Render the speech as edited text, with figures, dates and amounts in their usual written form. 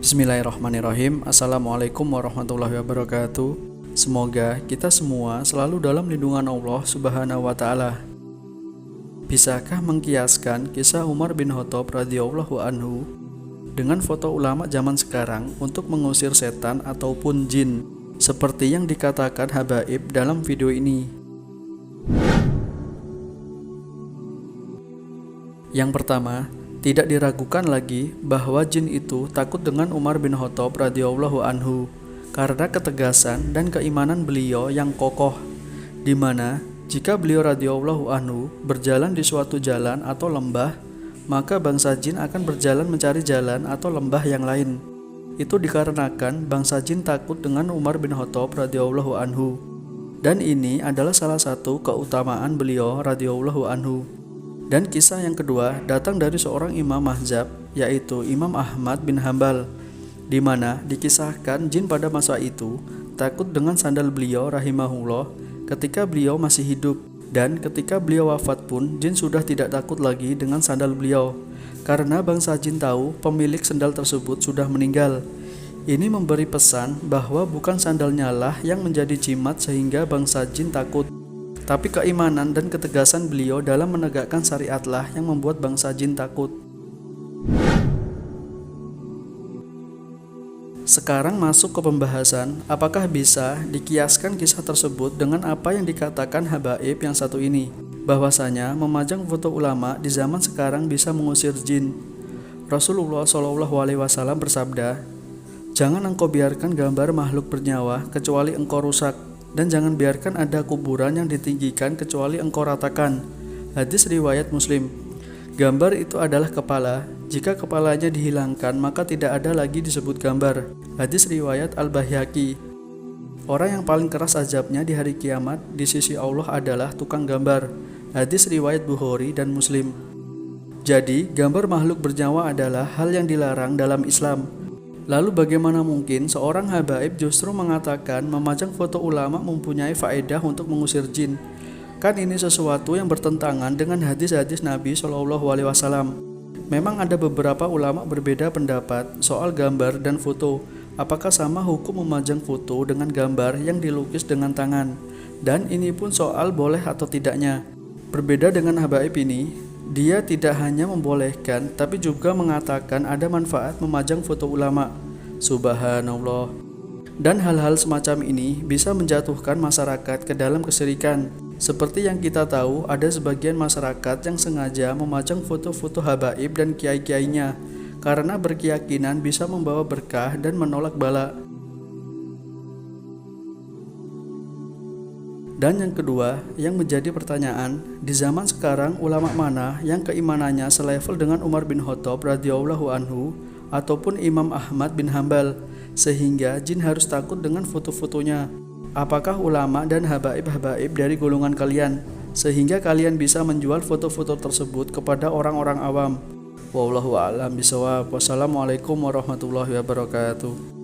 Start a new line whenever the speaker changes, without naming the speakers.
Bismillahirrahmanirrahim. Assalamualaikum warahmatullahi wabarakatuh. Semoga kita semua selalu dalam lindungan Allah Subhanahu wa Ta'ala. Bisakah mengkiaskan kisah Umar bin Khattab radhiyallahu anhu dengan foto ulama zaman sekarang untuk mengusir setan ataupun jin, seperti yang dikatakan Habaib dalam video ini? Yang pertama, tidak diragukan lagi bahwa jin itu takut dengan Umar bin Khattab radhiyallahu anhu karena ketegasan dan keimanan beliau yang kokoh, di mana jika beliau radhiyallahu anhu berjalan di suatu jalan atau lembah, maka bangsa jin akan berjalan mencari jalan atau lembah yang lain. Itu dikarenakan bangsa jin takut dengan Umar bin Khattab radhiyallahu anhu, dan ini adalah salah satu keutamaan beliau radhiyallahu anhu. Dan kisah yang kedua datang dari seorang imam mazhab, yaitu Imam Ahmad bin Hambal, di mana dikisahkan jin pada masa itu takut dengan sandal beliau rahimahullah ketika beliau masih hidup, dan ketika beliau wafat pun jin sudah tidak takut lagi dengan sandal beliau karena bangsa jin tahu pemilik sandal tersebut sudah meninggal. Ini memberi pesan bahwa bukan sandalnya lah yang menjadi jimat sehingga bangsa jin takut, tapi keimanan dan ketegasan beliau dalam menegakkan syariatlah yang membuat bangsa jin takut. Sekarang masuk ke pembahasan, apakah bisa dikiaskan kisah tersebut dengan apa yang dikatakan Habaib yang satu ini, bahwasanya memajang foto ulama di zaman sekarang bisa mengusir jin. Rasulullah SAW bersabda, "Jangan engkau biarkan gambar makhluk bernyawa kecuali engkau rusak, dan jangan biarkan ada kuburan yang ditinggikan kecuali engkau ratakan." Hadis riwayat Muslim. Gambar itu adalah kepala. Jika kepalanya dihilangkan, maka tidak ada lagi disebut gambar. Hadis riwayat Al-Baihaqi. Orang yang paling keras azabnya di hari kiamat di sisi Allah adalah tukang gambar. Hadis riwayat Bukhari dan Muslim. Jadi, gambar makhluk bernyawa adalah hal yang dilarang dalam Islam. Lalu bagaimana mungkin seorang habaib justru mengatakan memajang foto ulama mempunyai faedah untuk mengusir jin? Kan ini sesuatu yang bertentangan dengan hadis-hadis Nabi SAW. Memang ada beberapa ulama berbeda pendapat soal gambar dan foto. Apakah sama hukum memajang foto dengan gambar yang dilukis dengan tangan? Dan ini pun soal boleh atau tidaknya. Berbeda dengan habaib ini, dia tidak hanya membolehkan, tapi juga mengatakan ada manfaat memajang foto ulama. Subhanallah. Dan hal-hal semacam ini bisa menjatuhkan masyarakat ke dalam kesyirikan. Seperti yang kita tahu, ada sebagian masyarakat yang sengaja memajang foto-foto habaib dan kiai-kiainya karena berkeyakinan bisa membawa berkah dan menolak bala. Dan yang kedua, yang menjadi pertanyaan, di zaman sekarang ulama mana yang keimanannya selevel dengan Umar bin Khattab radhiyallahu anhu ataupun Imam Ahmad bin Hambal sehingga jin harus takut dengan foto-fotonya? Apakah ulama dan habaib-habaib dari golongan kalian sehingga kalian bisa menjual foto-foto tersebut kepada orang-orang awam? Wallahu a'lam bishawab. Wassalamualaikum warahmatullahi wabarakatuh.